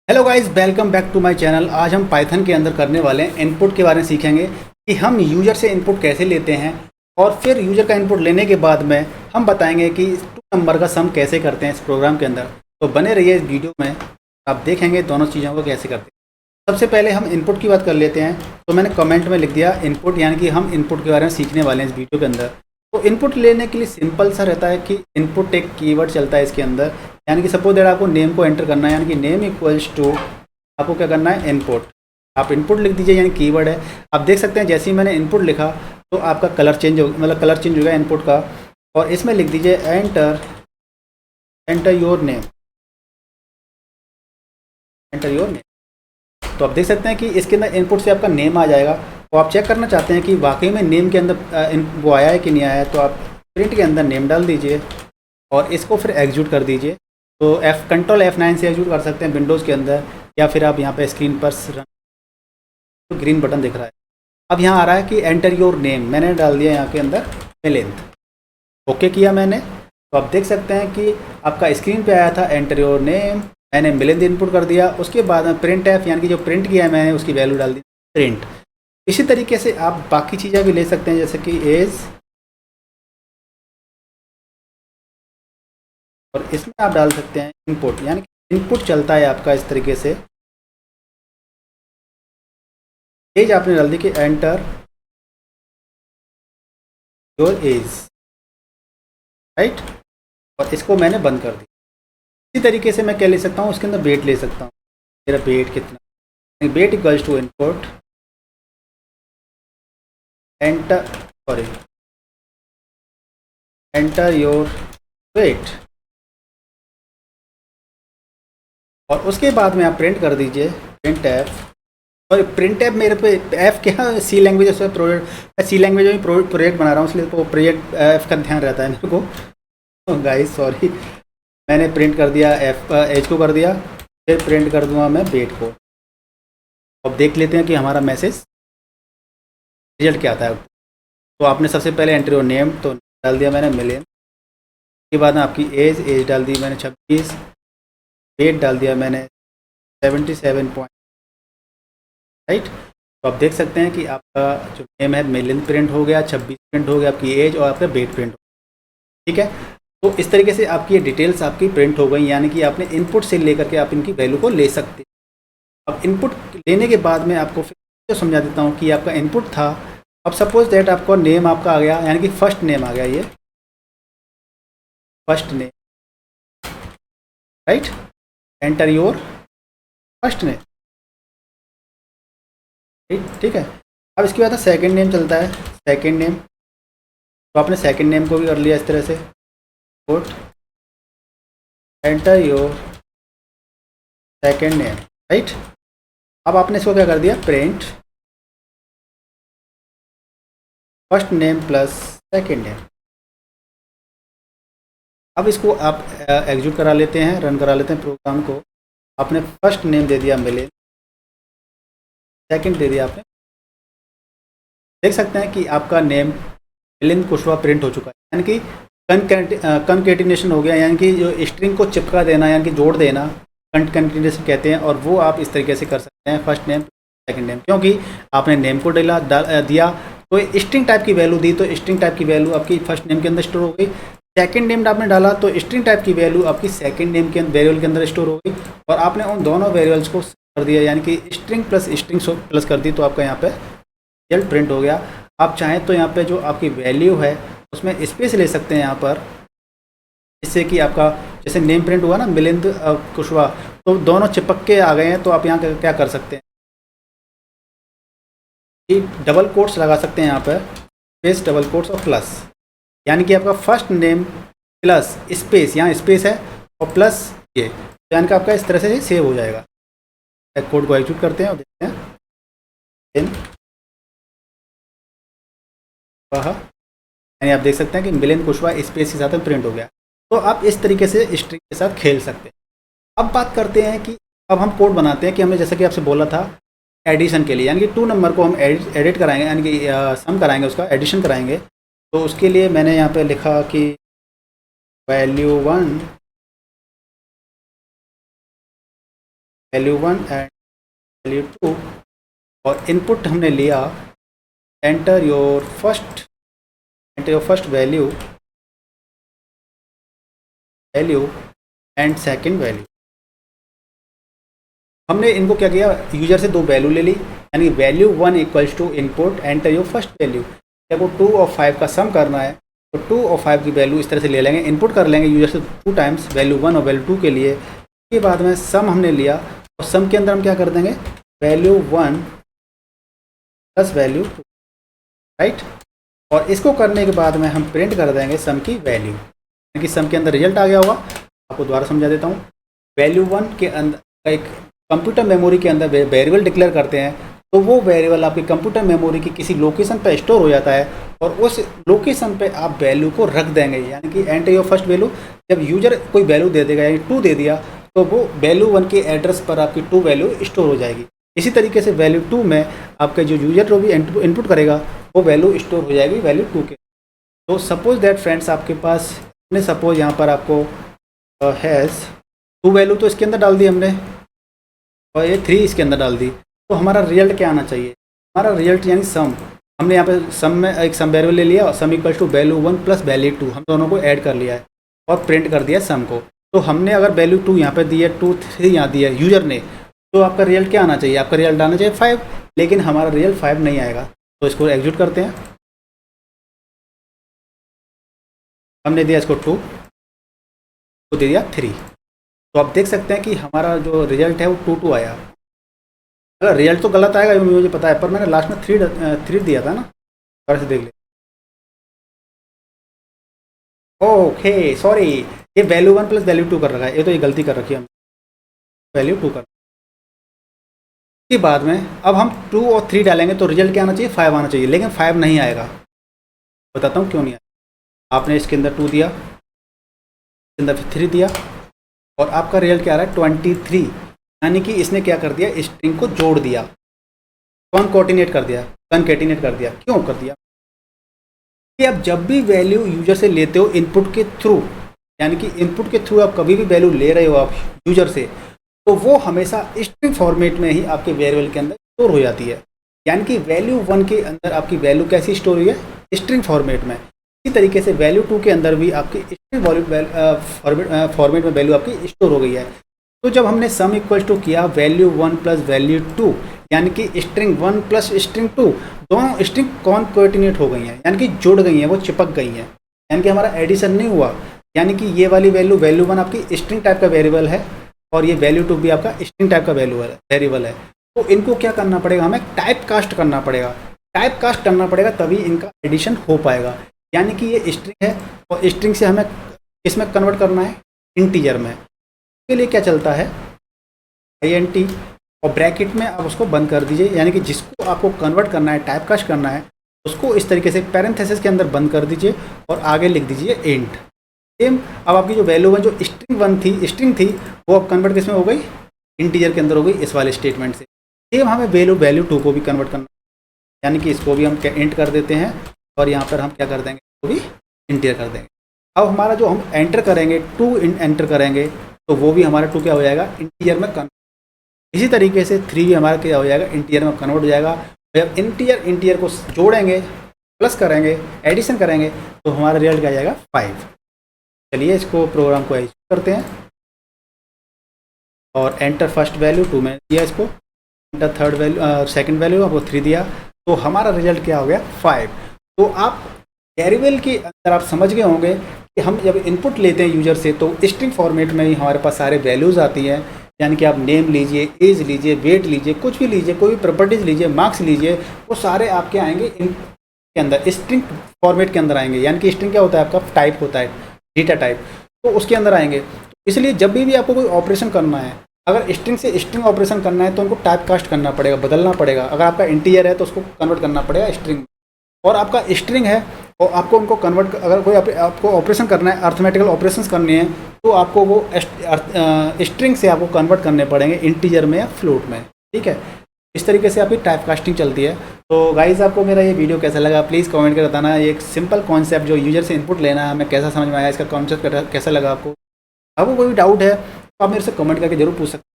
Hello guys, welcome back to my channel. आज हम Python के अंदर करने वाले हैं इनपुट के बारे में सीखेंगे कि हम यूज़र से इनपुट कैसे लेते हैं और फिर यूज़र का इनपुट लेने के बाद में हम बताएंगे कि 2 नंबर का सम कैसे करते हैं इस प्रोग्राम के अंदर। तो बने रहिए इस वीडियो में, आप देखेंगे दोनों चीज़ों को कैसे करते हैं। सबसे पहले हम इनपुट की बात कर लेते हैं। तो मैंने कमेंट में लिख दिया इनपुट, यानी कि हम इनपुट के बारे में सीखने वाले हैं इस वीडियो के अंदर। तो इनपुट लेने के लिए सिंपल सा रहता है कि इनपुट एक कीवर्ड चलता है इसके अंदर, यानी कि सपोज दैट आपको नेम को एंटर करना है, यानी कि नेम इक्वल्स टू आपको क्या करना है इनपुट। आप इनपुट लिख दीजिए, यानी कीवर्ड है। आप देख सकते हैं जैसे ही मैंने इनपुट लिखा तो आपका कलर चेंज हो, मतलब कलर चेंज हो गया इनपुट का। और इसमें लिख दीजिए enter your name, enter your name. तो आप देख सकते हैं कि इसके अंदर इनपुट से आपका नेम आ जाएगा। तो आप चेक करना चाहते हैं कि वाकई में नेम के अंदर वो आया है कि नहीं आया है, तो आप प्रिंट के अंदर नेम डाल दीजिए और इसको फिर एग्जीक्यूट कर दीजिए। तो कंट्रोल F9 से एग्जीक्यूट कर सकते हैं विंडोज़ के अंदर, या फिर आप यहाँ पे स्क्रीन पर तो ग्रीन बटन दिख रहा है। अब यहाँ आ रहा है कि एंटर योर नेम, मैंने डाल दिया यहाँ के अंदर मिलिंद। ओके किया मैंने। तो आप देख सकते हैं कि आपका स्क्रीन पे आया था एंटर योर नेम, मैंने मिलिंद इनपुट कर दिया। उसके बाद में प्रिंट एफ, यानी कि जो प्रिंट किया है मैंने उसकी वैल्यू डाल दी प्रिंट। इसी तरीके से आप बाकी चीज़ें भी ले सकते हैं, जैसे कि एज, और इसमें आप डाल सकते हैं इनपुट, यानी कि इनपुट चलता है आपका इस तरीके से। एज आपने डाल दी कि एंटर योर एज, राइट। और इसको मैंने बंद कर दिया। इसी तरीके से मैं क्या ले सकता हूँ, उसके अंदर वेट ले सकता हूँ। मेरा वेट कितना, weight equals to input enter, sorry, enter your weight. और उसके बाद में आप प्रिंट कर दीजिए प्रिंट एफ। और प्रिंट एफ मेरे पे एफ क्या सी लैंग्वेज से प्रोजेक्ट, मैं सी लैंग्वेज में प्रोजेक्ट बना रहा हूँ, इसलिए वो प्रोजेक्ट एफ का ध्यान रहता है मेरे को। गाइस सॉरी, मैंने प्रिंट कर दिया एफ, एज को कर दिया, फिर प्रिंट कर दूंगा मैं वेट को। अब देख लेते हैं कि हमारा मैसेज रिजल्ट क्या आता है। तो आपने सबसे पहले एंटर योर नेम तो डाल दिया मैंने मिलियन। उसके बाद में आपकी एज डाल दी मैंने 26, वेट डाल दिया मैंने 77 पॉइंट, राइट। तो आप देख सकते हैं कि आपका जो नेम है मिलियन प्रिंट हो गया, 26 प्रिंट हो गया, आपकी एज और आपका वेट प्रिंट हो गया, ठीक है। तो इस तरीके से आपकी ये डिटेल्स आपकी प्रिंट हो गई, यानी कि आपने इनपुट से लेकर के आप इनकी वैल्यू को ले सकते हैं। अब इनपुट लेने के बाद में आपको फिर समझा देता हूँ कि आपका इनपुट था। अब सपोज दैट आपका नेम आपका आ गया, यानी कि फर्स्ट नेम आ गया, ये first name, right. Enter your first name, ठीक है। अब इसके बाद सेकंड नेम चलता है, सेकंड नेम। तो आपने सेकंड नेम को भी कर लिया इस तरह से, put enter your second name, right. अब आपने इसको क्या कर दिया, print first name plus second name. अब इसको आप एग्जीक्यूट करा लेते हैं, रन करा लेते हैं प्रोग्राम को। आपने फर्स्ट नेम दे दिया मिलिन, सेकंड दे दिया आपने। देख सकते हैं कि आपका नेम मिलिन कुशवाहा प्रिंट हो चुका है, यानी कि कंकेटिनेशन हो गया, यानी कि जो स्ट्रिंग को चिपका देना, यानी कि जोड़ देना, कंकेटिनेशन कहते हैं। और वो आप इस तरीके से कर सकते हैं, फर्स्ट नेम सेकंड नेम, क्योंकि आपने नेम को दिया तो स्ट्रिंग टाइप की वैल्यू दी, तो स्ट्रिंग टाइप की वैल्यू आपकी फर्स्ट नेम के अंदर स्टोर हो गई। सेकंड नेम आपने डाला तो स्ट्रिंग टाइप की वैल्यू आपकी सेकंड नेम के वेरिएबल के अंदर स्टोर हो गई। और आपने उन दोनों वेरिएबल्स को कर दिया, यानी कि स्ट्रिंग प्लस स्ट्रिंग प्लस कर दी, तो आपका यहाँ पे रिजल्ट प्रिंट हो गया। आप चाहें तो यहाँ पे जो आपकी वैल्यू है उसमें स्पेस ले सकते हैं यहाँ पर, जिससे कि आपका जैसे नेम प्रिंट हुआ ना मिलिंद कुशवाहा, तो दोनों चिपक के आ गए हैं। तो आप यहाँ क्या कर सकते हैं, डबल कोट्स लगा सकते हैं यहाँ पर, स्पेस डबल कोट्स और प्लस, यानी कि आपका फर्स्ट नेम प्लस स्पेस, यहाँ स्पेस है और प्लस ये, यानी कि आपका इस तरह से सेव हो जाएगा। कोड को एग्जीक्यूट करते हैं और देखते हैं, यानी आप देख सकते हैं कि मिलिंद कुशवाहा स्पेस के साथ प्रिंट हो गया। तो आप इस तरीके से स्ट्रिंग के साथ खेल सकते हैं। अब बात करते हैं कि अब हम कोड बनाते हैं कि हमने जैसा कि आपसे बोला था एडिशन के लिए, यानी कि 2 नंबर को हम एडिट कराएंगे, यानी कि सम कराएंगे, उसका एडिशन कराएंगे। तो उसके लिए मैंने यहाँ पे लिखा कि वैल्यू 1 वैल्यू 1 एंड वैल्यू 2 और इनपुट हमने लिया enter your first value and second value. हमने इनको क्या किया, यूजर से दो वैल्यू ले ली, यानी value 1 equals to input enter your first value. जब वो 2 और 5 का सम करना है तो 2 और 5 की वैल्यू इस तरह से ले लेंगे, इनपुट कर लेंगे यूजर से 2 टाइम्स वैल्यू 1 और वैल्यू 2 के लिए। इसके बाद में सम हमने लिया और सम के अंदर हम क्या कर देंगे, वैल्यू 1 प्लस वैल्यू 2, राइट। और इसको करने के बाद में हम प्रिंट कर देंगे सम की वैल्यू, यानी कि सम के अंदर रिजल्ट आ गया होगा। आपको दोबारा समझा देता हूँ। वैल्यू 1 के अंदर एक कंप्यूटर मेमोरी के अंदर वेरिएबल डिक्लेयर करते हैं, तो वो वेरिएबल आपकी कंप्यूटर मेमोरी की किसी लोकेशन पर स्टोर हो जाता है और उस लोकेशन पे आप वैल्यू को रख देंगे, यानी कि एंटर योर फर्स्ट वैल्यू। जब यूजर कोई वैल्यू दे देगा, यानी 2 दे दिया, तो वो वैल्यू 1 के एड्रेस पर आपकी 2 वैल्यू स्टोर हो जाएगी। इसी तरीके से वैल्यू 2 में आपके जो यूजर जो भी इनपुट करेगा वो वैल्यू स्टोर हो जाएगी वैल्यू 2 के। तो सपोज दैट फ्रेंड्स आपके पास, सपोज यहाँ पर आपको हैज़ 2 वैल्यू तो इसके अंदर डाल दी हमने और ये 3 इसके अंदर डाल दी, तो हमारा रिजल्ट क्या आना चाहिए, हमारा रिजल्ट यानी सम। हमने यहाँ पे सम में एक सम वेरिएबल ले लिया और sum equal to value 1 plus value 2, हम दोनों को ऐड कर लिया है और प्रिंट कर दिया सम को। तो हमने अगर वैल्यू 2 यहाँ पे दी है, 2 3 यहाँ दी है यूजर ने, तो आपका रिजल्ट क्या आना चाहिए, आपका रिजल्ट आना चाहिए 5, लेकिन हमारा रिजल्ट 5 नहीं आएगा। तो इसको एग्जीक्यूट करते हैं। हमने दिया इसको 2, तो दे दिया 3, तो आप देख सकते हैं कि हमारा जो रिजल्ट है वो 2 आया। अगर रिजल्ट तो गलत आएगा मुझे पता है, पर मैंने लास्ट में 3 दिया था ना, और से देख ले। ओके सॉरी, ये वैल्यू 1 प्लस वैल्यू 2 कर रखा है, ये तो ये गलती कर रखी है, हम वैल्यू 2 कर। के बाद में अब हम 2 और 3 डालेंगे तो रिजल्ट क्या आना चाहिए, 5 आना चाहिए, लेकिन 5 नहीं आएगा। बताता हूँ क्यों नहीं आया। आपने इसके अंदर 2 दिया, इसके अंदर फिर 3 दिया और आपका रिजल्ट क्या आ रहा है 23, यानी कि इसने क्या कर दिया, स्ट्रिंग को जोड़ दिया, कॉन्केटिनेट कर दिया। क्यों कर दिया कि आप जब भी वैल्यू यूजर से लेते हो इनपुट के थ्रू, यानी कि इनपुट के थ्रू आप कभी भी वैल्यू ले रहे हो आप यूजर से, तो वो हमेशा स्ट्रिंग फॉर्मेट में ही आपके वेरिएबल के अंदर स्टोर हो जाती है। यानी कि वैल्यू 1 के अंदर आपकी वैल्यू कैसी स्टोर हुई है, स्ट्रिंग फॉर्मेट में। इसी तरीके से वैल्यू 2 के अंदर भी आपकी स्ट्रिंग फॉर्मेट में वैल्यू आपकी स्टोर हो गई है। तो जब हमने सम इक्वल टू किया वैल्यू 1 प्लस वैल्यू 2, यानी कि स्ट्रिंग 1 प्लस स्ट्रिंग 2, दोनों स्ट्रिंग कॉन्केटिनेट हो गई हैं, यानी कि जुड़ गई हैं, वो चिपक गई हैं, यानी कि हमारा एडिशन नहीं हुआ। यानी कि ये वाली वैल्यू 1 आपकी स्ट्रिंग टाइप का वेरिएबल है और ये वैल्यू 2 भी आपका स्ट्रिंग टाइप का वेरिएबल है। तो इनको क्या करना पड़ेगा, हमें टाइप कास्ट करना पड़ेगा, तभी इनका एडिशन हो पाएगा। यानी कि ये स्ट्रिंग है और स्ट्रिंग से हमें इसमें कन्वर्ट करना है इंटीजर में। के लिए क्या चलता है, INT और ब्रैकेट में आप उसको बंद कर दीजिए, यानी कि जिसको आपको कन्वर्ट करना है, टाइप कास्ट करना है, उसको इस तरीके से पैरेंथेसिस के अंदर बंद कर दीजिए और आगे लिख दीजिए इंट। सेम अब आपकी जो वैल्यू 1 जो स्ट्रिंग थी वो अब कन्वर्ट किस में हो गई, इंटीजर के अंदर हो गई, इस वाले स्टेटमेंट से। सेम हमें वैल्यू 2 को भी कन्वर्ट करना, यानी कि इसको भी हम इंट कर देते हैं और यहाँ पर हम क्या कर देंगे, इसको भी इंटीजर कर देंगे। अब हमारा जो हम एंटर करेंगे 2 एंटर करेंगे तो वो भी हमारा 2 क्या हो जाएगा, इंटीजर में कन्वर्ट। इसी तरीके से 3 भी हमारा क्या हो जाएगा, इंटीजर में कन्वर्ट हो जाएगा। जब इंटीजर को जोड़ेंगे, प्लस करेंगे, एडिशन करेंगे, तो हमारा रिजल्ट क्या आ जाएगा 5। चलिए इसको प्रोग्राम को एग्जीक्यूट करते हैं और एंटर फर्स्ट वैल्यू 2 में दिया, इसको एंटर सेकंड वैल्यू आपको 3 दिया, तो हमारा रिजल्ट क्या हो गया 5। तो आप वेरिएबल के अंदर आप समझ गए होंगे कि हम जब इनपुट लेते हैं यूजर से तो स्ट्रिंग फॉर्मेट में ही हमारे पास सारे वैल्यूज़ आती हैं। यानी कि आप नेम लीजिए, एज लीजिए, वेट लीजिए, कुछ भी लीजिए, कोई भी प्रॉपर्टीज़ लीजिए, मार्क्स लीजिए, वो सारे आपके आएंगे इन के अंदर स्ट्रिंग फॉर्मेट के अंदर आएंगे। यानी कि स्ट्रिंग क्या होता है, आपका टाइप होता है, डेटा टाइप, तो उसके अंदर आएंगे। इसलिए जब भी आपको कोई ऑपरेशन करना है, अगर स्ट्रिंग से स्ट्रिंग ऑपरेशन करना है तो उनको टाइप कास्ट करना पड़ेगा, बदलना पड़ेगा। अगर आपका इंटीजर है तो उसको कन्वर्ट करना पड़ेगा स्ट्रिंग, और आपका स्ट्रिंग है और आपको उनको कन्वर्ट, अगर कोई आपको ऑपरेशन करना है, अर्थमेटिकल ऑपरेशंस करनी है, तो आपको वो स्ट्रिंग से आपको कन्वर्ट करने पड़ेंगे इंटीजर में या फ्लोट में। ठीक है, इस तरीके से आपकी टाइप कास्टिंग चलती है। तो गाइस आपको मेरा ये वीडियो कैसा लगा प्लीज़ कमेंट कर बताना। ये एक सिंपल कॉन्सेप्ट जो यूजर से इनपुट लेना है हमें कैसा समझ में आया, इसका कॉन्सेप्ट कैसा लगा आपको। कोई भी डाउट है तो आप मेरे से कमेंट करके जरूर पूछ सकते हैं।